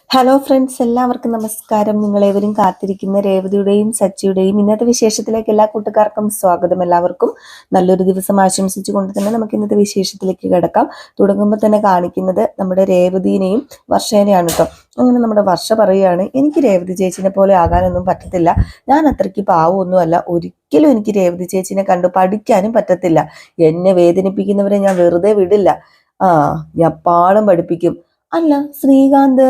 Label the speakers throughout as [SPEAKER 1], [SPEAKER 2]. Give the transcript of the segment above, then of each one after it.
[SPEAKER 1] Hello friends, എല്ലാവർക്കും നമസ്കാരം. നിങ്ങളേവരും കാത്തിരിക്കുന്ന രേവതിയുടെയും സച്ചിയുടെയും ഇന്നത്തെ വിശേഷത്തിലേക്ക് എല്ലാ കൂട്ടുകാർക്കും സ്വാഗതം. എല്ലാവർക്കും നല്ലൊരു ദിവസം ആശംസിച്ചുകൊണ്ട് തന്നെ നമുക്ക് ഇന്നത്തെ വിശേഷത്തിലേക്ക് കിടക്കാം. തുടങ്ങുമ്പോൾ തന്നെ കാണിക്കുന്നത് നമ്മുടെ രേവതിനെയും വർഷേനെയാണ് കേട്ടോ. അങ്ങനെ നമ്മുടെ വർഷ പറയുകയാണ്, എനിക്ക് രേവതി ചേച്ചിനെ പോലെ ആകാനൊന്നും പറ്റത്തില്ല, ഞാൻ അത്രയ്ക്ക് പാവമൊന്നുമല്ല, ഒരിക്കലും എനിക്ക് രേവതി ചേച്ചിനെ കണ്ടു പഠിക്കാനും പറ്റത്തില്ല, എന്നെ വേദനിപ്പിക്കുന്നവരെ ഞാൻ വെറുതെ വിടില്ല, ഞാൻ പാഠം പഠിപ്പിക്കും. അല്ല, ശ്രീകാന്ത്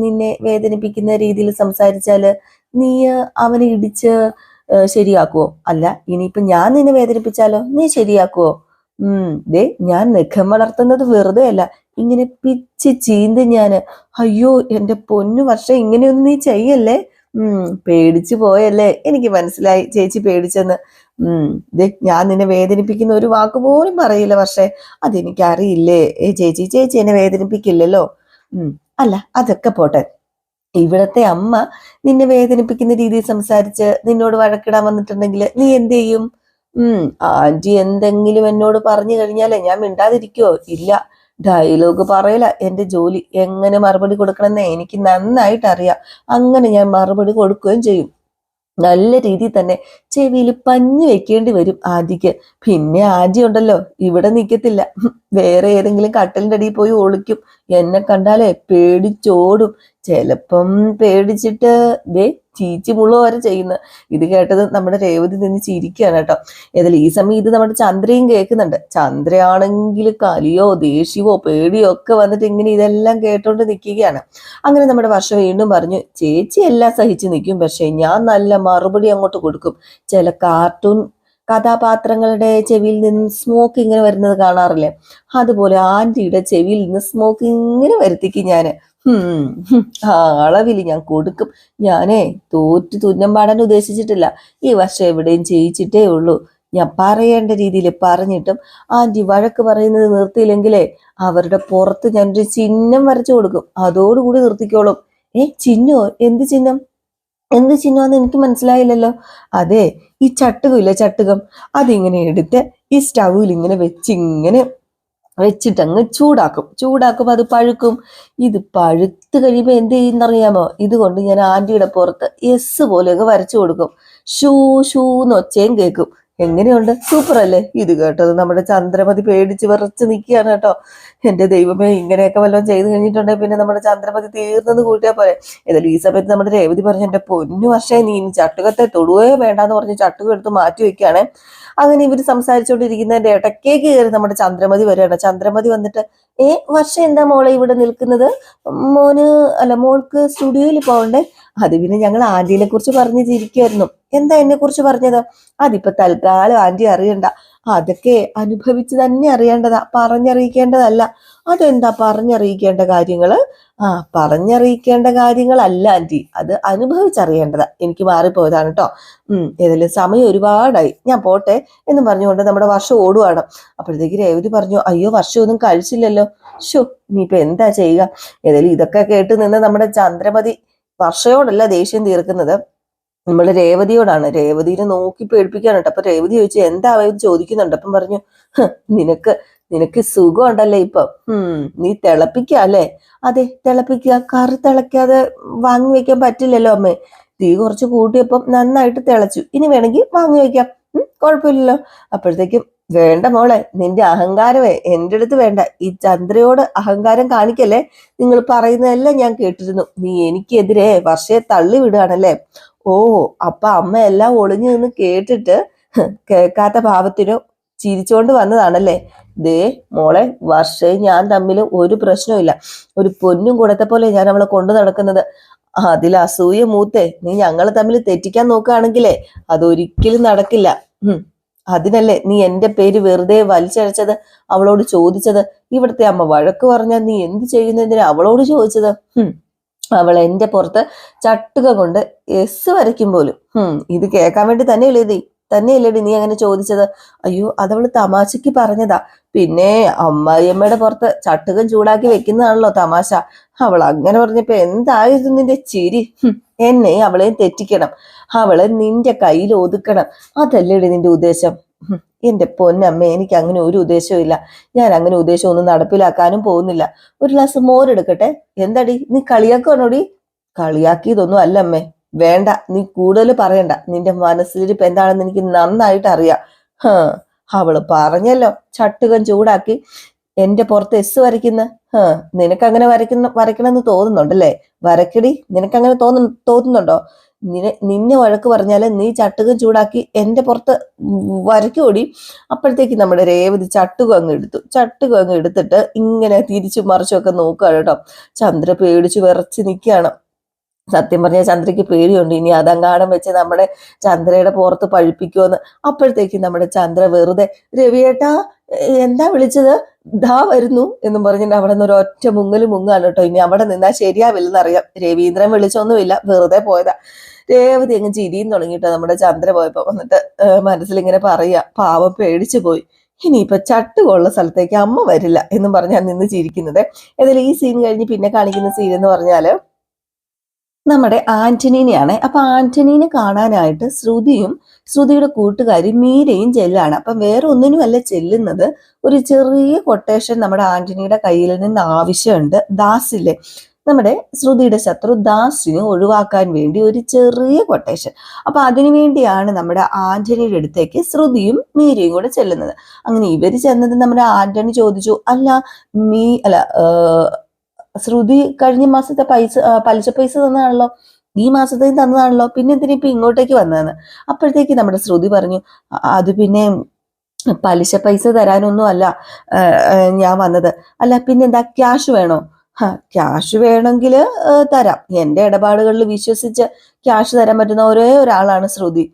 [SPEAKER 1] നിന്നെ വേദനിപ്പിക്കുന്ന രീതിയിൽ സംസാരിച്ചാല് നീ അവനെ ഇടിച്ച് ശരിയാക്കുവോ? അല്ല, ഇനിയിപ്പൊ ഞാൻ നിന്നെ വേദനിപ്പിച്ചാലോ, നീ ശരിയാക്കുവോ? ദേ, ഞാൻ നഖം വളർത്തുന്നത് വെറുതെ അല്ല, ഇങ്ങനെ പിച്ച് ചീന്ത് ഞാന്. അയ്യോ എന്റെ പൊന്നു വർഷം, ഇങ്ങനെയൊന്നും നീ ചെയ്യല്ലേ. പേടിച്ചു പോയല്ലേ, എനിക്ക് മനസ്സിലായി ചേച്ചി പേടിച്ചെന്ന്. ദേ, ഞാൻ നിന്നെ വേദനിപ്പിക്കുന്ന ഒരു വാക്ക് പോലും പറയില്ല വർഷേ, അതെനിക്കറിയില്ലേ. ചേച്ചി എന്നെ വേദനിപ്പിക്കില്ലല്ലോ. അല്ല, അതൊക്കെ പോട്ടെ, ഇവിടത്തെ അമ്മ നിന്നെ വേദനിപ്പിക്കുന്ന രീതിയിൽ സംസാരിച്ച് നിന്നോട് വഴക്കിടാൻ വന്നിട്ടുണ്ടെങ്കിൽ നീ എന്ത് ചെയ്യും? ആന്റി എന്തെങ്കിലും എന്നോട് പറഞ്ഞു കഴിഞ്ഞാലേ ഞാൻ മിണ്ടാതിരിക്കോ? ഇല്ല, ഡയലോഗ് പറയല എന്റെ ജോലി. എങ്ങനെ മറുപടി കൊടുക്കണമെന്ന് എനിക്ക് നന്നായിട്ട് അറിയാം. അങ്ങനെ ഞാൻ മറുപടി കൊടുക്കുകയും ചെയ്യും. നല്ല രീതിയിൽ തന്നെ ചെവിയിൽ പഞ്ഞു വെക്കേണ്ടി വരും ആന്റിക്ക്. പിന്നെ ആന്റി ഉണ്ടല്ലോ, ഇവിടെ നിൽക്കത്തില്ല, വേറെ ഏതെങ്കിലും കട്ടലിന്റെ അടിയിൽ പോയി ഒളിക്കും. എന്നെ കണ്ടാലേ പേടിച്ചോടും. ചിലപ്പം പേടിച്ചിട്ട് ചീച്ചി മുള്ള വരെ ചെയ്യുന്ന. ഇത് കേട്ടത് നമ്മുടെ രേവതി നിന്ന് ചിരിക്കുകയാണ് കേട്ടോ. ഏതായാലും ഈ സമയം ഇത് നമ്മുടെ ചന്ദ്രയും കേൾക്കുന്നുണ്ട്. ചന്ദ്രയാണെങ്കിൽ കലിയോ ദേഷ്യമോ പേടിയോ ഒക്കെ വന്നിട്ട് ഇങ്ങനെ ഇതെല്ലാം കേട്ടോണ്ട് നിൽക്കുകയാണ്. അങ്ങനെ നമ്മുടെ വർഷ വീണ്ടും പറഞ്ഞു, ചേച്ചി എല്ലാം സഹിച്ചു നിൽക്കും, പക്ഷെ ഞാൻ നല്ല മറുപടി അങ്ങോട്ട് കൊടുക്കും. ചില കാർട്ടൂൺ കഥാപാത്രങ്ങളുടെ ചെവിയിൽ നിന്ന് സ്മോക്ക് ഇങ്ങനെ വരുന്നത് കാണാറില്ലേ, അതുപോലെ ആന്റിയുടെ ചെവിയിൽ നിന്ന് സ്മോക്ക് ഇങ്ങനെ വരുത്തിക്കും ഞാന്. അളവിൽ ഞാൻ കൊടുക്കും. ഞാനേ തോറ്റു തുന്നം പാടാൻ ഉദ്ദേശിച്ചിട്ടില്ല, ഈ വർഷം എവിടെയും ചെയ്യിച്ചിട്ടേ ഉള്ളൂ. ഞാൻ പറയേണ്ട രീതിയിൽ പറഞ്ഞിട്ടും ആന്റി വഴക്ക് പറയുന്നത് നിർത്തിയില്ലെങ്കിലേ അവരുടെ പുറത്ത് ഞാനൊരു ചിഹ്നം വരച്ചു കൊടുക്കും, അതോടുകൂടി നിർത്തിക്കോളും. ചിഹ്നോ? എന്ത് ചിഹ്നം? എന്ത് ചിഹ്നമാന്ന് എനിക്ക് മനസ്സിലായില്ലല്ലോ. അതെ, ഈ ചട്ടുകമില്ലേ, ചട്ടുകം, അതിങ്ങനെ എടുത്ത് ഈ സ്റ്റൗവിൽ ഇങ്ങനെ വെച്ചിട്ടങ്ങ് ചൂടാക്കും, അത് പഴുക്കും. ഇത് പഴുത്ത് കഴിയുമ്പോൾ എന്ത് ചെയ്യുന്നറിയാമോ? ഇതുകൊണ്ട് ഞാൻ ആന്റിയുടെ പുറത്ത് എസ് പോലെ അങ്ങ് വരച്ചു കൊടുക്കും. ഷൂ ഷൂന്ന് ഒച്ചയും കേൾക്കും. എങ്ങനെയുണ്ട്? സൂപ്പർ അല്ലേ? ഇത് കേട്ടത് നമ്മുടെ ചന്ദ്രമതി പേടിച്ച് വിറച്ച് നിൽക്കുകയാണ് കേട്ടോ. എന്റെ ദൈവമേ, ഇങ്ങനെയൊക്കെ വല്ലതും ചെയ്ത് കഴിഞ്ഞിട്ടുണ്ടെങ്കിൽ പിന്നെ നമ്മുടെ ചന്ദ്രമതി തീർന്നത് കൂട്ടിയാൽ പോലെ. ഏതായാലും ഈ സമയത്ത് നമ്മുടെ രേവതി പറഞ്ഞു, എന്റെ പൊന്നു വർഷേ, നീ ചട്ടുകത്തെ തൊടുവേ വേണ്ടാന്ന് പറഞ്ഞ് ചട്ടുകം എടുത്ത് മാറ്റി വെക്കുകയാണ്. അങ്ങനെ ഇവർ സംസാരിച്ചുകൊണ്ടിരിക്കുന്നതിന്റെ ഇടയ്ക്കേക്ക് കയറി നമ്മുടെ ചന്ദ്രമതി വരികയാണ്. ചന്ദ്രമതി വന്നിട്ട്, വർഷം എന്താ മോളെ ഇവിടെ നിൽക്കുന്നത്? മോൾക്ക് സ്റ്റുഡിയോയിൽ പോകണ്ടേ? അത് പിന്നെ ഞങ്ങൾ ആന്റീനെ കുറിച്ച് പറഞ്ഞു ചിരിക്കുമായിരുന്നു. എന്താ എന്നെ കുറിച്ച് പറഞ്ഞത്? അതിപ്പോ തൽക്കാലം ആന്റി അറിയണ്ട, അതൊക്കെ അനുഭവിച്ച് തന്നെ അറിയേണ്ടതാ, പറഞ്ഞറിയിക്കേണ്ടതല്ല. അതെന്താ പറഞ്ഞറിയിക്കേണ്ട കാര്യങ്ങള്? പറഞ്ഞറിയിക്കേണ്ട കാര്യങ്ങളല്ല ആന്റി, അത് അനുഭവിച്ചറിയേണ്ടതാ. എനിക്ക് മാറിപ്പോയതാണ് കേട്ടോ. ഏതായാലും സമയം ഒരുപാടായി, ഞാൻ പോട്ടെ എന്ന് പറഞ്ഞുകൊണ്ട് നമ്മുടെ വർഷം ഓടുവാണ്. അപ്പോഴത്തേക്ക് രേവതി പറഞ്ഞു, അയ്യോ വർഷം ഒന്നും കഴിച്ചില്ലല്ലോ. ഇനിയിപ്പൊ എന്താ ചെയ്യുക? ഏതായാലും ഇതൊക്കെ കേട്ട് നിന്ന് നമ്മുടെ ചന്ദ്രമതി വർഷയോടല്ല ദേഷ്യം തീർക്കുന്നത്, നമ്മള് രേവതിയോടാണ്. രേവതിനെ നോക്കി പേടിപ്പിക്കാനുണ്ട്. അപ്പൊ രേവതി ചോദിച്ചു, എന്താ ചോദിക്കുന്നുണ്ട്. അപ്പം പറഞ്ഞു, നിനക്ക് സുഖം ഉണ്ടല്ലേ ഇപ്പൊ? നീ തിളപ്പിക്കുക അല്ലേ? അതെ, തിളപ്പിക്കുക. കറി തിളയ്ക്കാതെ വാങ്ങി വെക്കാൻ പറ്റില്ലല്ലോ അമ്മേ. തീ കുറച്ച് കൂട്ടിയപ്പം നന്നായിട്ട് തിളച്ചു, ഇനി വേണമെങ്കിൽ വാങ്ങി വെക്കാം, കുഴപ്പമില്ലല്ലോ. അപ്പോഴത്തേക്കും, വേണ്ട മോളെ, നിന്റെ അഹങ്കാരമേ എന്റെ അടുത്ത് വേണ്ട. ഈ ചന്ദ്രയോട് അഹങ്കാരം കാണിക്കല്ലേ. നിങ്ങൾ പറയുന്നതെല്ലാം ഞാൻ കേട്ടിരുന്നു. നീ എനിക്കെതിരെ വർഷയെ തള്ളി വിടുകയാണല്ലേ? ഓ, അപ്പൊ അമ്മ എല്ലാം ഒളിഞ്ഞു നിന്ന് കേട്ടിട്ട് കേൾക്കാത്ത ഭാവത്തിനോ ചിരിച്ചോണ്ട് വന്നതാണല്ലേ? ദേ മോളെ, വർഷയും ഞാൻ തമ്മിൽ ഒരു പ്രശ്നമില്ല. ഒരു പൊന്നും കൂടത്തെ പോലെ ഞാൻ അവളെ കൊണ്ടു നടക്കുന്നത്. അതിൽ അസൂയ മൂത്തേ നീ ഞങ്ങൾ തമ്മിൽ തെറ്റിക്കാൻ നോക്കുകയാണെങ്കിലേ അതൊരിക്കലും നടക്കില്ല. അതിനല്ലേ നീ എന്റെ പേര് വെറുതെ വലിച്ചഴച്ചത്, അവളോട് ചോദിച്ചത്. ഇവിടുത്തെ അമ്മ വഴക്ക് പറഞ്ഞാൽ നീ എന്ത് ചെയ്യുന്നതിന് അവളോട് ചോദിച്ചത്? അവൾ എന്റെ പുറത്ത് ചട്ടുക കൊണ്ട് എസ് വരയ്ക്കും പോലും. ഇത് കേൾക്കാൻ വേണ്ടി തന്നെയല്ലേടി നീ അങ്ങനെ ചോദിച്ചത്? അയ്യോ, അതവള് തമാശക്ക് പറഞ്ഞതാ. പിന്നെ അമ്മായിയമ്മയുടെ പുറത്ത് ചട്ടുകം ചൂടാക്കി വെക്കുന്നതാണല്ലോ തമാശ. അവൾ അങ്ങനെ പറഞ്ഞപ്പോ എന്തായിരുന്നു നിന്റെ ചിരി? എന്നെ അവളെയും തെറ്റിക്കണം, അവളെ നിന്റെ കയ്യിൽ ഒതുക്കണം, അതല്ലേടി നിന്റെ ഉദ്ദേശം? എന്റെ പൊന്നമ്മ, എനിക്ക് അങ്ങനെ ഒരു ഉദ്ദേശവും ഇല്ല. ഞാൻ അങ്ങനെ ഉദ്ദേശം ഒന്നും നടപ്പിലാക്കാനും പോകുന്നില്ല. ഒരു ഗ്ലാസ് മോരെടുക്കട്ടെ? എന്താടി, നീ കളിയാക്കണോടി? കളിയാക്കിയതൊന്നും അല്ല അമ്മേ. വേണ്ട, നീ കൂടുതൽ പറയണ്ട. നിന്റെ മനസ്സിലിരിപ്പ് എന്താണെന്ന് എനിക്ക് നന്നായിട്ട് അറിയാം. ഹ അവള് പറഞ്ഞല്ലോ, ചട്ടുകം ചൂടാക്കി എന്റെ പുറത്ത് എസ് വരയ്ക്കുന്ന. നിനക്കങ്ങനെ വരയ്ക്കണമെന്ന് തോന്നുന്നുണ്ടല്ലേ? വരക്കടി, നിനക്കങ്ങനെ തോന്നുന്നുണ്ടോ? നിന്നെ വഴക്ക് പറഞ്ഞാല് നീ ചട്ടുകം ചൂടാക്കി എന്റെ പുറത്ത് വരയ്ക്കോടി. അപ്പോഴത്തേക്ക് നമ്മുടെ രേവതി ചട്ടുകം അങ്ങ് എടുത്തിട്ട് ഇങ്ങനെ തിരിച്ചു മറിച്ചൊക്കെ നോക്കുകയാണ് കേട്ടോ. ചന്ദ്ര പേടിച്ചു വിറച്ച് നിൽക്കുകയാണ്. സത്യം പറഞ്ഞാൽ ചന്ദ്രയ്ക്ക് പേടിയുണ്ട്, ഇനി അതങ്ങാടം വെച്ച് നമ്മുടെ ചന്ദ്രയുടെ പുറത്ത് പഴിപ്പിക്കുമെന്ന്. അപ്പോഴത്തേക്ക് നമ്മുടെ ചന്ദ്ര വെറുതെ, രവിയേട്ടാ എന്താ വിളിച്ചത്, ദാ വരുന്നു എന്നും പറഞ്ഞിട്ട് അവിടെ നിന്ന് ഒരൊറ്റ മുങ്ങാണ് കേട്ടോ. ഇനി അവിടെ നിന്നാ ശരിയാവില്ലെന്നറിയാം. രവീന്ദ്രൻ വിളിച്ചൊന്നുമില്ല, വെറുതെ പോയതാ. രേവതി അങ്ങ് ചിരിയും തുടങ്ങിട്ടോ നമ്മുടെ ചന്ദ്ര പോയപ്പോ. വന്നിട്ട് മനസ്സിലിങ്ങനെ പറയാ, പാവം പേടിച്ചു പോയി, ഇനിയിപ്പൊ ചട്ടുകൊള്ള സ്ഥലത്തേക്ക് അമ്മ വരില്ല എന്നും പറഞ്ഞാൽ നിന്ന് ചിരിക്കുന്നത്. ഏതായാലും ഈ സീൻ കഴിഞ്ഞ് പിന്നെ കാണിക്കുന്ന സീൻ എന്ന് പറഞ്ഞാല് നമ്മുടെ ആന്റണീനെയാണ്. അപ്പൊ ആന്റണീനെ കാണാനായിട്ട് ശ്രുതിയുടെ കൂട്ടുകാരി മീരയും ചെല്ലാണ്. അപ്പം വേറെ ഒന്നിനുമല്ല ചെല്ലുന്നത്, ഒരു ചെറിയ കൊട്ടേഷൻ നമ്മുടെ ആന്റണിയുടെ കയ്യിൽ നിന്ന് ആവശ്യമുണ്ട്. ദാസില്ലേ, നമ്മുടെ ശ്രുതിയുടെ ശത്രു ദാസിനെ ഒഴിവാക്കാൻ വേണ്ടി ഒരു ചെറിയ കൊട്ടേഷൻ. അപ്പൊ അതിനു വേണ്ടിയാണ് നമ്മുടെ ആന്റണിയുടെ അടുത്തേക്ക് ശ്രുതിയും മീരയും കൂടെ ചെല്ലുന്നത്. അങ്ങനെ ഇവര് ചെന്നത് നമ്മുടെ ആന്റണി ചോദിച്ചു, ശ്രുതി കഴിഞ്ഞ മാസത്തെ പലിശ പൈസ തന്നതാണല്ലോ, ഈ മാസത്തേക്ക് തന്നതാണല്ലോ, പിന്നെ എന്തിനാ ഇപ്പൊ ഇങ്ങോട്ടേക്ക് വന്നതെന്ന്. അപ്പോഴത്തേക്ക് നമ്മുടെ ശ്രുതി പറഞ്ഞു, അത് പിന്നെ പലിശ പൈസ തരാനൊന്നും അല്ല ഞാൻ വന്നത്. അല്ല പിന്നെന്താ, ക്യാഷ് വേണോ? ക്യാഷ് വേണമെങ്കിൽ തരാം. എന്റെ ഇടപാടുകളിൽ വിശ്വസിച്ച് ക്യാഷ് തരാൻ പറ്റുന്ന ഒരേ ഒരാളാണ് ശ്രുതി.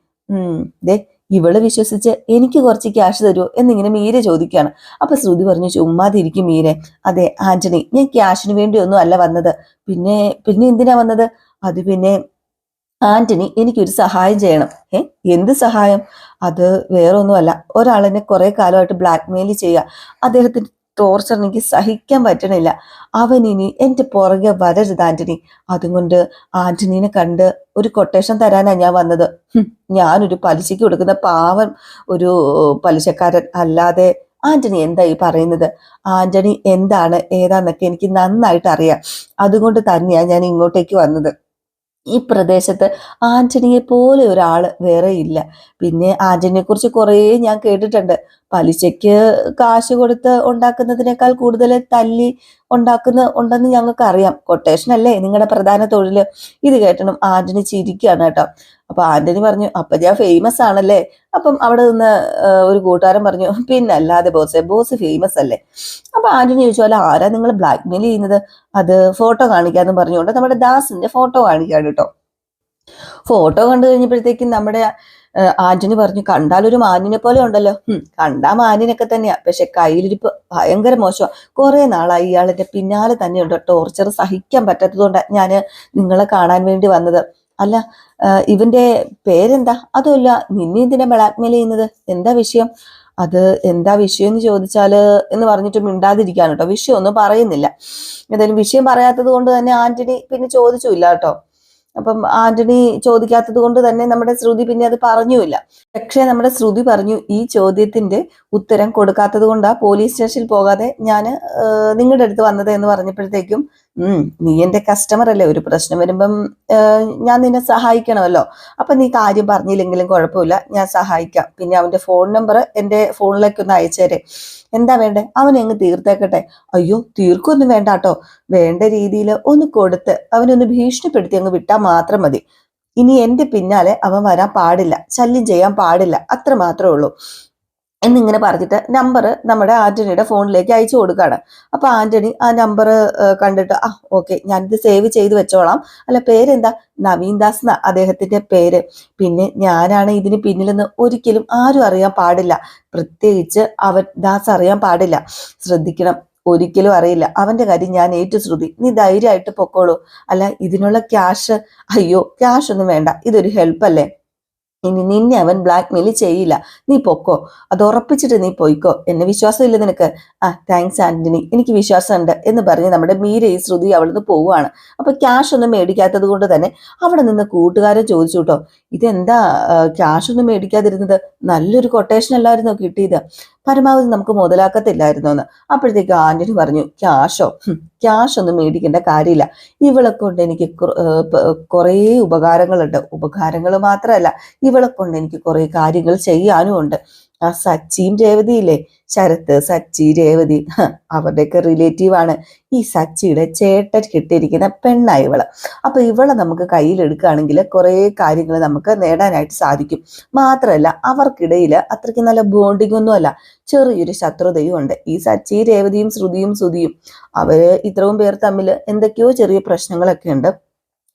[SPEAKER 1] ദേ ഇവള് വിശ്വസിച്ച് എനിക്ക് കുറച്ച് ക്യാഷ് തരുമോ എന്നിങ്ങനെ മീര ചോദിക്കുകയാണ്. അപ്പൊ ശ്രുതി പറഞ്ഞു, ചുമ്മാതിരിക്കും മീരെ. അതെ ആന്റണി, ഞാൻ ക്യാഷിന് വേണ്ടി ഒന്നും അല്ല വന്നത്. പിന്നെ എന്തിനാ വന്നത്? അത് പിന്നെ ആന്റണി എനിക്കൊരു സഹായം ചെയ്യണം. എന്ത് സഹായം? അത് വേറെ ഒന്നുമല്ല, ഒരാളെന്നെ കുറെ കാലമായിട്ട് ബ്ലാക്ക് മെയിൽ ചെയ്യുക. അദ്ദേഹത്തിന് ടോർച്ചർ എനിക്ക് സഹിക്കാൻ പറ്റണില്ല. അവൻ ഇനി എന്റെ പുറകെ വരരുത് ആന്റണി. അതുകൊണ്ട് ആന്റണീനെ കണ്ട് ഒരു കൊട്ടേഷൻ തരാനാ ഞാൻ വന്നത്. ഞാനൊരു പലിശയ്ക്ക് കൊടുക്കുന്ന പാവം ഒരു പലിശക്കാരൻ അല്ലാതെ ആന്റണി എന്താ ഈ പറയുന്നത്? ആന്റണി എന്താണ് ഏതാന്നൊക്കെ എനിക്ക് നന്നായിട്ട് അറിയാം. അതുകൊണ്ട് തന്നെയാണ് ഞാൻ ഇങ്ങോട്ടേക്ക് വന്നത്. ഈ പ്രദേശത്ത് ആന്റണിയെ പോലെ ഒരാള് വേറെ ഇല്ല. പിന്നെ ആന്റണിയെ കുറിച്ച് കുറേ ഞാൻ കേട്ടിട്ടുണ്ട്. പലിശയ്ക്ക് കാശ് കൊടുത്ത് ഉണ്ടാക്കുന്നതിനേക്കാൾ കൂടുതൽ തല്ലി ഉണ്ടെന്ന് ഞങ്ങൾക്ക് അറിയാം. കൊട്ടേഷൻ അല്ലേ നിങ്ങളുടെ പ്രധാന തൊഴില്. ഇത് കേട്ടണം ആന്റണി ചിരിക്കുകയാണ് കേട്ടോ. അപ്പൊ ആന്റണി പറഞ്ഞു, അപ്പൊ ഞാൻ ഫേമസ് ആണല്ലേ? അപ്പം അവിടെ നിന്ന് ഒരു കൂട്ടുകാരൻ പറഞ്ഞു, പിന്നല്ലാതെ ബോസ് ഫേമസ് അല്ലേ? അപ്പൊ ആന്റണി ചോദിച്ചു, അല്ല ആരാ നിങ്ങൾ ബ്ലാക്ക് മെയിൽ ചെയ്യുന്നത്? അത് ഫോട്ടോ കാണിക്കാന്ന് പറഞ്ഞുകൊണ്ട് നമ്മുടെ ദാസിന്റെ ഫോട്ടോ കാണിക്കാണ് കേട്ടോ. ഫോട്ടോ കണ്ടു കഴിഞ്ഞപ്പോഴത്തേക്കും നമ്മുടെ ആന്റണി പറഞ്ഞു, കണ്ടാലൊരു മാനിനെ പോലെ ഉണ്ടല്ലോ. കണ്ടാ മാനിനൊക്കെ തന്നെയാ, പക്ഷെ കയ്യിലിരിപ്പ് ഭയങ്കര മോശമാ. കുറെ നാളായി ഇയാളിന്റെ പിന്നാലെ തന്നെയുണ്ട്. ടോർച്ചർ സഹിക്കാൻ പറ്റാത്തതുകൊണ്ടാണ് ഞാന് നിങ്ങളെ കാണാൻ വേണ്ടി വന്നത്. അല്ല ഇവന്റെ പേരെന്താ? അതുമല്ല നിന്നെ എന്തിനാ ബ്ലാക്ക്മെയിൽ ചെയ്യുന്നത്? എന്താ വിഷയം? അത് എന്താ വിഷയം എന്ന് ചോദിച്ചാല് എന്ന് പറഞ്ഞിട്ട് മിണ്ടാതിരിക്കാണ് കേട്ടോ. വിഷയം ഒന്നും പറയുന്നില്ല. ഏതായാലും വിഷയം പറയാത്തത് കൊണ്ട് തന്നെ ആന്റണി പിന്നെ ചോദിച്ചില്ല കേട്ടോ. അപ്പം ആന്റണി ചോദിക്കാത്തത് കൊണ്ട് തന്നെ നമ്മുടെ ശ്രുതി പിന്നെ അത് പറഞ്ഞുമില്ല. പക്ഷെ നമ്മുടെ ശ്രുതി പറഞ്ഞു, ഈ ചോദ്യത്തിന്റെ ഉത്തരം കൊടുക്കാത്തത് കൊണ്ടാ പോലീസ് സ്റ്റേഷനിൽ പോകാതെ ഞാൻ നിങ്ങളുടെ അടുത്ത് വന്നത് എന്ന് പറഞ്ഞപ്പോഴത്തേക്കും, നീ എന്റെ കസ്റ്റമർ അല്ലേ, ഒരു പ്രശ്നം വരുമ്പം ഞാൻ നിന്നെ സഹായിക്കണമല്ലോ. അപ്പൊ നീ കാര്യം പറഞ്ഞില്ലെങ്കിലും കുഴപ്പമില്ല, ഞാൻ സഹായിക്കാം. പിന്നെ അവന്റെ ഫോൺ നമ്പർ എന്റെ ഫോണിലേക്ക് ഒന്ന് അയച്ചേരെ. എന്താ വേണ്ടേ? അവനെ അങ്ങ് തീർത്തേക്കട്ടെ. അയ്യോ തീർക്കൊന്നും വേണ്ട കേട്ടോ. വേണ്ട രീതിയിൽ ഒന്ന് കൊടുത്ത് അവനൊന്ന് ഭീഷണിപ്പെടുത്തി അങ്ങ് വിട്ടാൽ മാത്രം മതി. ഇനി എന്റെ പിന്നാലെ അവൻ വരാൻ പാടില്ല, ശല്യം ചെയ്യാൻ പാടില്ല, അത്ര മാത്രമേ ഉള്ളൂ എന്നിങ്ങനെ പറഞ്ഞിട്ട് നമ്പർ നമ്മുടെ ആന്റണിയുടെ ഫോണിലേക്ക് അയച്ചു കൊടുക്കുകയാണ്. അപ്പൊ ആന്റണി ആ നമ്പർ കണ്ടിട്ട്, ഓക്കെ ഞാനിത് സേവ് ചെയ്ത് വെച്ചോളാം. അല്ല പേരെന്താ? നവീൻ ദാസ് എന്ന അദ്ദേഹത്തിന്റെ പേര്. പിന്നെ ഞാനാണ് ഇതിന് പിന്നിലെന്ന് ഒരിക്കലും ആരും അറിയാൻ പാടില്ല, പ്രത്യേകിച്ച് അവൻ ദാസ് അറിയാൻ പാടില്ല. ശ്രദ്ധിക്കണം, ഒരിക്കലും അറിയില്ല. അവന്റെ കാര്യം ഞാൻ ഏറ്റു ശ്രുതി, നീ ധൈര്യമായിട്ട് പൊക്കോളൂ. അല്ല ഇതിനുള്ള ക്യാഷ്? അയ്യോ ക്യാഷ് ഒന്നും വേണ്ട, ഇതൊരു ഹെൽപ്പ് അല്ലേ. ഇനി നിന്നെ അവൻ ബ്ലാക്ക് മെയിൽ ചെയ്യില്ല, നീ പൊക്കോ, അത് ഉറപ്പിച്ചിട്ട് നീ പോയിക്കോ, എന്നെ വിശ്വാസമില്ല നിനക്ക്? ആ താങ്ക്സ് ആന്റണി, എനിക്ക് വിശ്വാസമുണ്ട് എന്ന് പറഞ്ഞ് നമ്മുടെ മീരയും ശ്രുതി അവിടുന്ന് പോവുകയാണ്. അപ്പൊ ക്യാഷ് ഒന്നും മേടിക്കാത്തത് കൊണ്ട് തന്നെ അവിടെ നിന്ന് കൂട്ടുകാരെ ചോദിച്ചു കേട്ടോ, ഇതെന്താ ക്യാഷ് ഒന്നും മേടിക്കാതിരുന്നത്, നല്ലൊരു കൊട്ടേഷൻ അല്ലായിരുന്നോ കിട്ടിയത്, പരമാവധി നമുക്ക് മുതലാക്കത്തില്ലായിരുന്നു എന്ന്. അപ്പോഴത്തേക്ക് ആന്റണി പറഞ്ഞു, ക്യാഷ് ഒന്നും മേടിക്കേണ്ട കാര്യമില്ല, ഇവളെ കൊണ്ട് എനിക്ക് കുറേ ഉപകാരങ്ങളുണ്ട്, ഉപകാരങ്ങൾ മാത്രമല്ല ഇവളെ കൊണ്ട് എനിക്ക് കുറെ കാര്യങ്ങൾ ചെയ്യാനും ഉണ്ട്. ആ സച്ചിയും രേവതിയില്ലേ, ശരത്ത്, സച്ചി, രേവതി, അവരുടെയൊക്കെ റിലേറ്റീവ് ആണ് ഈ സച്ചിയുടെ ചേട്ടൻ കിട്ടിയിരിക്കുന്ന പെണ്ണായി ഇവള്. അപ്പൊ ഇവളെ നമുക്ക് കയ്യിലെടുക്കുകയാണെങ്കിൽ കുറെ കാര്യങ്ങൾ നമുക്ക് നേടാനായിട്ട് സാധിക്കും. മാത്രമല്ല അവർക്കിടയിൽ അത്രയ്ക്ക് നല്ല ബോണ്ടിങ് ഒന്നും അല്ല, ചെറിയൊരു ശത്രുതയും ഉണ്ട്. ഈ സച്ചി, രേവതിയും, ശ്രുതിയും, സുതിയും അവര് ഇത്രയും പേർ തമ്മിൽ എന്തൊക്കെയോ ചെറിയ പ്രശ്നങ്ങളൊക്കെ ഉണ്ട്.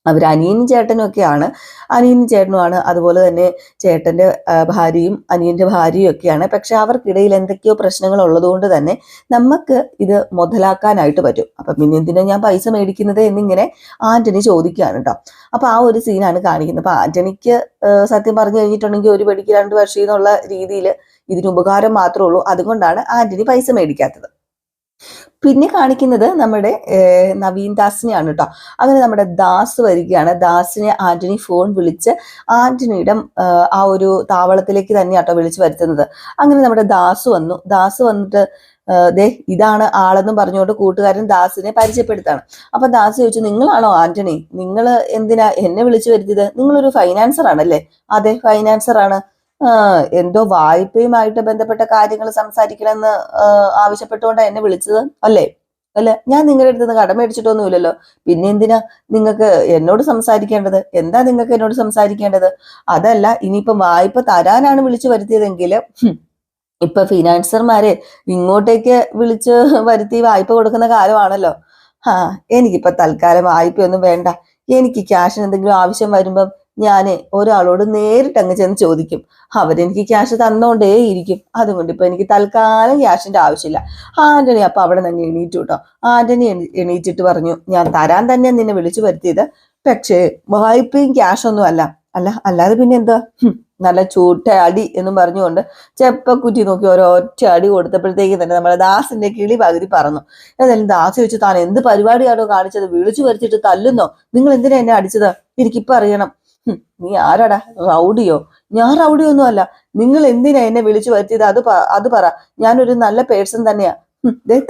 [SPEAKER 1] അവർ അനിയനും ചേട്ടനും ഒക്കെയാണ്, അനിയനും ചേട്ടനുമാണ്, അതുപോലെ തന്നെ ചേട്ടന്റെ ഭാര്യയും അനിയന്റെ ഭാര്യയും ഒക്കെയാണ്. പക്ഷെ അവർക്കിടയിൽ എന്തൊക്കെയോ പ്രശ്നങ്ങൾ ഉള്ളതുകൊണ്ട് തന്നെ നമുക്ക് ഇത് മുതലാക്കാനായിട്ട് പറ്റും. അപ്പൊ പിന്നെ എന്തിനാ ഞാൻ പൈസ മേടിക്കുന്നത് എന്നിങ്ങനെ ആന്റണി ചോദിക്കുകയാണ് കേട്ടോ. അപ്പൊ ആ ഒരു സീനാണ് കാണിക്കുന്നത്. അപ്പൊ ആന്റണിക്ക് സത്യം പറഞ്ഞു കഴിഞ്ഞിട്ടുണ്ടെങ്കിൽ ഒരു വെടിക്ക് രണ്ട് പക്ഷി എന്നുള്ള രീതിയിൽ ഇതിന് ഉപകാരം മാത്രമേ ഉള്ളൂ. അതുകൊണ്ടാണ് ആന്റണി പൈസ മേടിക്കാത്തത്. പിന്നെ കാണിക്കുന്നത് നമ്മുടെ നവീൻ ദാസിനെയാണ് കേട്ടോ. അങ്ങനെ നമ്മുടെ ദാസ് വരികയാണ്. ദാസിനെ ആന്റണി ഫോൺ വിളിച്ച് ആന്റണിയുടെ ആ ഒരു താവളത്തിലേക്ക് തന്നെയാട്ടോ വിളിച്ചു വരുത്തുന്നത്. അങ്ങനെ നമ്മുടെ ദാസ് വന്നു. ദാസ് വന്നിട്ട് ദേ ഇതാണ് ആളെന്നും പറഞ്ഞുകൊണ്ട് കൂട്ടുകാരൻ ദാസിനെ പരിചയപ്പെടുത്താണ്. അപ്പൊ ദാസ് ചോദിച്ചു, നിങ്ങളാണോ ആന്റണി? നിങ്ങൾ എന്തിനാ എന്നെ വിളിച്ചു വരുത്തിയത്? നിങ്ങളൊരു ഫൈനാൻസർ ആണല്ലേ? അതെ, ഫൈനാൻസർ ആണ്. എന്തോ വായ്പയുമായിട്ട് ബന്ധപ്പെട്ട കാര്യങ്ങൾ സംസാരിക്കണമെന്ന് ആവശ്യപ്പെട്ടുകൊണ്ടാണ് എന്നെ വിളിച്ചത് അല്ലേ? അല്ല, ഞാൻ നിങ്ങളുടെ അടുത്ത് നിന്ന് കടം മേടിച്ചിട്ടൊന്നുമില്ലല്ലോ, പിന്നെ എന്തിനാ നിങ്ങൾക്ക് എന്നോട് സംസാരിക്കേണ്ടത്? എന്താ നിങ്ങൾക്ക് എന്നോട് സംസാരിക്കേണ്ടത്? അതല്ല, ഇനിയിപ്പം വായ്പ തരാനാണ് വിളിച്ചു വരുത്തിയതെങ്കിൽ ഇപ്പൊ ഫിനാൻസർമാരെ ഇങ്ങോട്ടേക്ക് വിളിച്ച് വരുത്തി വായ്പ കൊടുക്കുന്ന കാലമാണല്ലോ. എനിക്കിപ്പോ തൽക്കാലം വായ്പയൊന്നും വേണ്ട. എനിക്ക് ക്യാഷിന് എന്തെങ്കിലും ആവശ്യം വരുമ്പം ഞാന് ഒരാളോട് നേരിട്ട് അങ്ങ് ചെന്ന് ചോദിക്കും, അവരെനിക്ക് ക്യാഷ് തന്നോണ്ടേ ഇരിക്കും. അതുകൊണ്ട് ഇപ്പൊ എനിക്ക് തൽക്കാലം ക്യാഷിന്റെ ആവശ്യമില്ല. ആന്റണി അപ്പൊ അവിടെ നിന്ന് എണീറ്റു കേട്ടോ. ആന്റണി എണീറ്റിട്ട് പറഞ്ഞു, ഞാൻ തരാൻ തന്നെ നിന്നെ വിളിച്ചു വരുത്തിയത്, പക്ഷേ വായ്പയും ക്യാഷൊന്നും അല്ല. അല്ലാതെ പിന്നെ എന്താ? നല്ല ചൂട്ട അടി എന്നും പറഞ്ഞുകൊണ്ട് ചെപ്പക്കുറ്റി നോക്കി ഒരൊറ്റ അടി കൊടുത്തപ്പോഴത്തേക്ക് തന്നെ നമ്മുടെ ദാസിന്റെ കിളി പകുതി പറന്നു. ഏതായാലും ദാസ് ചോദിച്ചു, താൻ എന്ത് പരിപാടിയാണോ കാണിച്ചത്? വിളിച്ചു വരുത്തിയിട്ട് തല്ലുന്നോ? നിങ്ങൾ എന്തിനാ എന്നെ അടിച്ചത്? എനിക്കിപ്പോ അറിയണം. നീ ആരാടാ, റൗഡിയോ? ഞാൻ റൗഡിയൊന്നും അല്ല. നിങ്ങൾ എന്തിനാ എന്നെ വിളിച്ചു വരുത്തിയത്? അത് പറ. ഞാനൊരു നല്ല പേഴ്സൺ തന്നെയാ.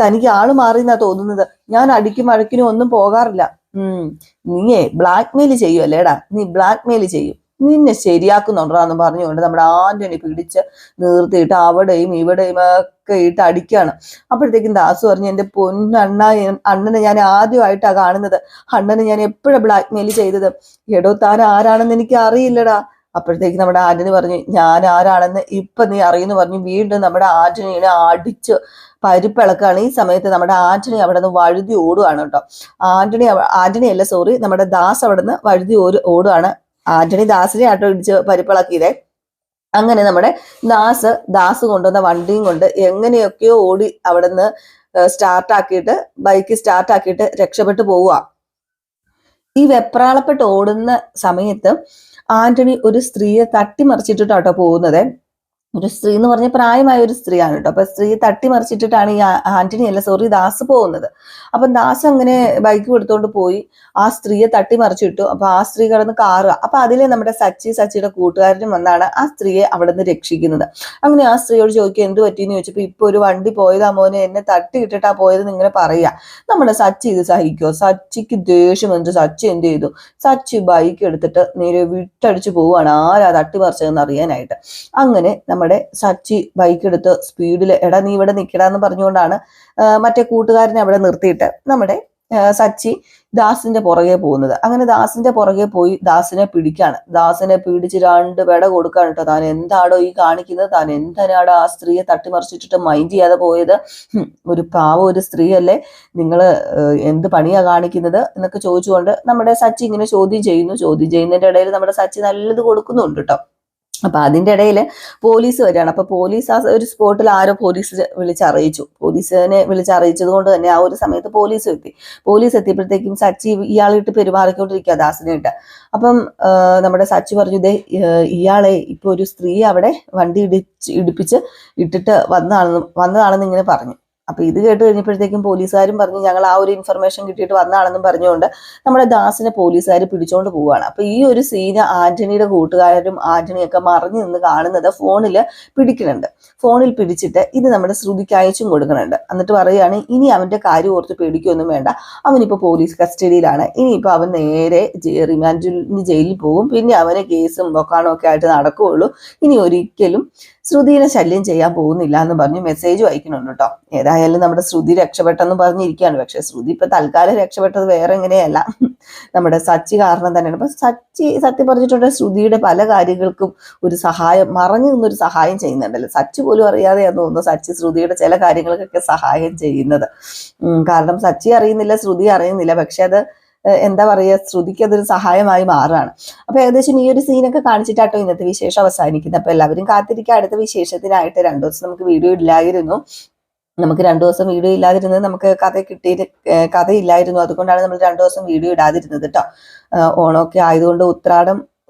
[SPEAKER 1] തനിക്ക് ആള് മാറിയെന്നാ തോന്നുന്നത്. ഞാൻ അടിക്കും അഴക്കിനും ഒന്നും പോകാറില്ല. നീയേ ബ്ലാക്ക് മെയിൽ ചെയ്യുമല്ലേടാ? നീ ബ്ലാക്ക് മെയിൽ ചെയ്യും, നിന്നെ ശരിയാക്കുന്നുണ്ടാന്ന് പറഞ്ഞുകൊണ്ട് നമ്മുടെ ആന്റണി പിടിച്ച് നിർത്തിയിട്ട് അവിടെയും ഇവിടെയും ഒക്കെ ഇട്ട് അടിക്കുകയാണ്. അപ്പോഴത്തേക്കും ദാസു പറഞ്ഞു, എന്റെ അണ്ണനെ ഞാൻ ആദ്യമായിട്ടാ കാണുന്നത്. അണ്ണനെ ഞാൻ എപ്പോഴാ ബ്ലാക്ക് മെയിൽ ചെയ്തത്? എടോ, താൻ ആരാണെന്ന് എനിക്ക് അറിയില്ലടാ. അപ്പോഴത്തേക്ക് നമ്മുടെ ആന്റണി പറഞ്ഞു, ഞാൻ ആരാണെന്ന് ഇപ്പൊ നീ അറിയുന്നു പറഞ്ഞു വീണ്ടും നമ്മുടെ ആന്റണിയെ അടിച്ച് പരിപ്പിളക്കാണ്. ഈ സമയത്ത് നമ്മുടെ ആന്റണി അവിടെ നിന്ന് വഴുതി ഓടുകയാണ് കേട്ടോ. ആന്റണി അല്ല, സോറി, നമ്മുടെ ദാസ് അവിടെ നിന്ന് വഴുതി ഓടുകയാണ്. ആന്റണി ദാസിനെ ആട്ടോ ഇടിച്ച് പരിപ്പിളക്കിയതേ. അങ്ങനെ നമ്മുടെ ദാസ് കൊണ്ടുവന്ന വണ്ടിയും കൊണ്ട് എങ്ങനെയൊക്കെയോ ഓടി അവിടെ നിന്ന് ബൈക്ക് സ്റ്റാർട്ടാക്കിയിട്ട് രക്ഷപ്പെട്ടു പോവുക. ഈ വെപ്രാളപ്പെട്ട് ഓടുന്ന സമയത്ത് ആന്റണി ഒരു സ്ത്രീയെ തട്ടിമറിച്ചിട്ടിട്ടാട്ടോ പോകുന്നത്. ഒരു സ്ത്രീ എന്ന് പറഞ്ഞ പ്രായമായ ഒരു സ്ത്രീയാണ് കേട്ടോ. അപ്പൊ സ്ത്രീ തട്ടിമറിച്ചിട്ടിട്ടാണ് ഈ ദാസ് പോകുന്നത്. അപ്പൊ ദാസ് അങ്ങനെ ബൈക്ക് എടുത്തോണ്ട് പോയി ആ സ്ത്രീയെ തട്ടിമറിച്ചിട്ടു. അപ്പൊ ആ സ്ത്രീ കിടന്ന് കാറുക. അപ്പൊ അതിലെ നമ്മുടെ സച്ചിയുടെ കൂട്ടുകാരനും വന്നാണ് ആ സ്ത്രീയെ അവിടെ നിന്ന് രക്ഷിക്കുന്നത്. അങ്ങനെ ആ സ്ത്രീയോട് ചോദിക്കുക, എന്ത് പറ്റിയെന്ന് ചോദിച്ചപ്പോ, ഇപ്പൊ ഒരു വണ്ടി പോയതാ മോനെ, എന്നെ തട്ടിയിട്ടിട്ടാ പോയതെന്ന് ഇങ്ങനെ പറയുക. നമ്മുടെ സച്ചി ഇത് സഹിക്കുമോ? സച്ചിക്ക് ദേഷ്യം വന്നിട്ട് സച്ചി എന്ത് ചെയ്തു? സച്ചി ബൈക്ക് എടുത്തിട്ട് നേരെ വിട്ടടിച്ചു പോവുകയാണ് ആരാ തട്ടിമറിച്ചതെന്ന് അറിയാനായിട്ട്. അങ്ങനെ നമ്മുടെ സച്ചി ബൈക്ക് എടുത്ത് സ്പീഡിൽ, എടാ നീ ഇവിടെ നിൽക്കടാന്ന് പറഞ്ഞുകൊണ്ടാണ് മറ്റേ കൂട്ടുകാരനെ അവിടെ നിർത്തിയിട്ട് നമ്മുടെ സച്ചി ദാസിന്റെ പുറകെ പോകുന്നത്. അങ്ങനെ ദാസിന്റെ പുറകെ പോയി ദാസിനെ പിടിക്കാണ്. ദാസിനെ പിടിച്ച് 2 പെട കൊടുക്കാണ് കേട്ടോ. താൻ എന്താടോ ഈ കാണിക്കുന്നത്? താൻ എന്തിനാടോ ആ സ്ത്രീയെ തട്ടിമറിച്ചിട്ടിട്ട് മൈൻഡ് ചെയ്യാതെ പോയത്? ഒരു പാവം ഒരു സ്ത്രീ അല്ലേ, നിങ്ങൾ എന്ത് പണിയാ കാണിക്കുന്നത് എന്നൊക്കെ ചോദിച്ചുകൊണ്ട് നമ്മുടെ സച്ചി ഇങ്ങനെ ചോദ്യം ചെയ്യുന്നതിന്റെ ഇടയിൽ നമ്മുടെ സച്ചി നല്ലത് കൊടുക്കുന്നുണ്ട് കേട്ടോ. അപ്പൊ അതിന്റെ ഇടയിൽ പോലീസ് വരികയാണ്. അപ്പൊ പോലീസ് ആ ഒരു സ്പോട്ടിൽ ആരോ പോലീസിനെ വിളിച്ചറിയിച്ചത് കൊണ്ട് തന്നെ ആ ഒരു സമയത്ത് പോലീസ് എത്തിയപ്പോഴത്തേക്കും സച്ചി ഇയാളിട്ട് പെരുമാറിക്കൊണ്ടിരിക്കുക ദാസിനായിട്ട്. അപ്പം നമ്മുടെ സച്ചി പറഞ്ഞു, ഇതേ ഇയാളെ ഇപ്പൊ ഒരു സ്ത്രീ അവിടെ വണ്ടി ഇടിപ്പിച്ച് ഇട്ടിട്ട് വന്നതാണെന്ന് ഇങ്ങനെ പറഞ്ഞു. അപ്പൊ ഇത് കേട്ട് കഴിഞ്ഞപ്പോഴത്തേക്കും പോലീസുകാരും പറഞ്ഞു, ഞങ്ങൾ ആ ഒരു ഇൻഫർമേഷൻ കിട്ടിയിട്ട് വന്നതാണെന്നും പറഞ്ഞുകൊണ്ട് നമ്മുടെ ദാസിനെ പോലീസുകാർ പിടിച്ചോണ്ട് പോവുകയാണ്. അപ്പൊ ഈ ഒരു സീന് ആന്റണിയുടെ കൂട്ടുകാരും ആന്റണിയൊക്കെ മറിഞ്ഞു നിന്ന് കാണുന്നത് ഫോണിൽ പിടിച്ചിട്ട് ഇത് നമ്മുടെ ശ്രുതിക്ക് അയച്ചും കൊടുക്കുന്നുണ്ട്. എന്നിട്ട് പറയുകയാണ്, ഇനി അവന്റെ കാര്യം ഓർത്ത് പേടിക്കൊന്നും വേണ്ട, അവനിപ്പോ പോലീസ് കസ്റ്റഡിയിലാണ്, ഇനിയിപ്പോ അവൻ നേരെ റിമാൻഡിന് ജയിലിൽ പോകും, പിന്നെ അവന് കേസും ബൊക്കാണോ ഒക്കെ ആയിട്ട് നടക്കുകയുള്ളൂ, ഇനി ഒരിക്കലും ശ്രുതിനെ ശല്യം ചെയ്യാൻ പോകുന്നില്ല എന്ന് പറഞ്ഞ് മെസ്സേജും അയക്കുന്നുണ്ട് കേട്ടോ. ഏതായാലും നമ്മുടെ ശ്രുതി രക്ഷപ്പെട്ടെന്ന് പറഞ്ഞിരിക്കുകയാണ്. പക്ഷെ ശ്രുതി ഇപ്പൊ തൽക്കാലം രക്ഷപ്പെട്ടത് വേറെ എങ്ങനെയല്ല, നമ്മുടെ സച്ചി കാരണം തന്നെയാണ്. അപ്പൊ സച്ചി സത്യം പറഞ്ഞിട്ടുണ്ട് ശ്രുതിയുടെ പല കാര്യങ്ങൾക്കും ഒരു സഹായം, മറഞ്ഞു നിന്നൊരു സഹായം ചെയ്യുന്നുണ്ടല്ലോ. സച്ചി പോലും അറിയാതെയാന്ന് തോന്നുന്നു സച്ചി ശ്രുതിയുടെ ചില കാര്യങ്ങൾക്കൊക്കെ സഹായം ചെയ്യുന്നത്. കാരണം സച്ചി അറിയുന്നില്ല, ശ്രുതി അറിയുന്നില്ല, പക്ഷെ അത് എന്താ പറയുക, ശ്രുതിക്ക് അതൊരു സഹായമായി മാറുകയാണ്. അപ്പൊ ഏകദേശം ഈ ഒരു സീനൊക്കെ കാണിച്ചിട്ടാട്ടോ ഇന്നത്തെ വിശേഷം അവസാനിക്കുന്നത്. അപ്പൊ എല്ലാവരും കാത്തിരിക്കുക അടുത്ത വിശേഷത്തിനായിട്ട്. 2 ദിവസം നമുക്ക് വീഡിയോ ഇല്ലായിരുന്നു. നമുക്ക് 2 ദിവസം വീഡിയോ ഇല്ലാതിരുന്നത് നമുക്ക് കഥയില്ലായിരുന്നു. അതുകൊണ്ടാണ് നമ്മൾ 2 ദിവസം വീഡിയോ ഇടാതിരുന്നത് കേട്ടോ. ഓണമൊക്കെ ആയതുകൊണ്ട്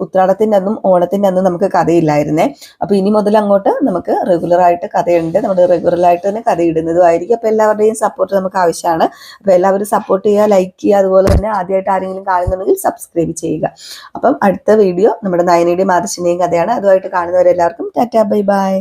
[SPEAKER 1] ഉത്രാടത്തിന്റെ അന്നും ഓണത്തിന്റെ അന്നും നമുക്ക് കഥയില്ലായിരുന്നേ. അപ്പൊ ഇനി മുതൽ അങ്ങോട്ട് നമുക്ക് റെഗുലറായിട്ട് കഥയുണ്ട്. നമ്മൾ റെഗുലറായിട്ട് തന്നെ കഥ ഇടുന്നതുമായിരിക്കും. അപ്പൊ എല്ലാവരുടെയും സപ്പോർട്ട് നമുക്ക് ആവശ്യമാണ്. അപ്പൊ എല്ലാവരും സപ്പോർട്ട് ചെയ്യുക, ലൈക്ക് ചെയ്യുക, അതുപോലെ തന്നെ ആദ്യമായിട്ട് ആരെങ്കിലും കാണുന്നുണ്ടെങ്കിൽ സബ്സ്ക്രൈബ് ചെയ്യുക. അപ്പം അടുത്ത വീഡിയോ നമ്മുടെ നയനയുടെയും ആദർശിന്റെയും കഥയാണ്. അതുമായിട്ട് കാണുന്നവരെല്ലാവർക്കും ടാറ്റാ ബൈ ബൈ.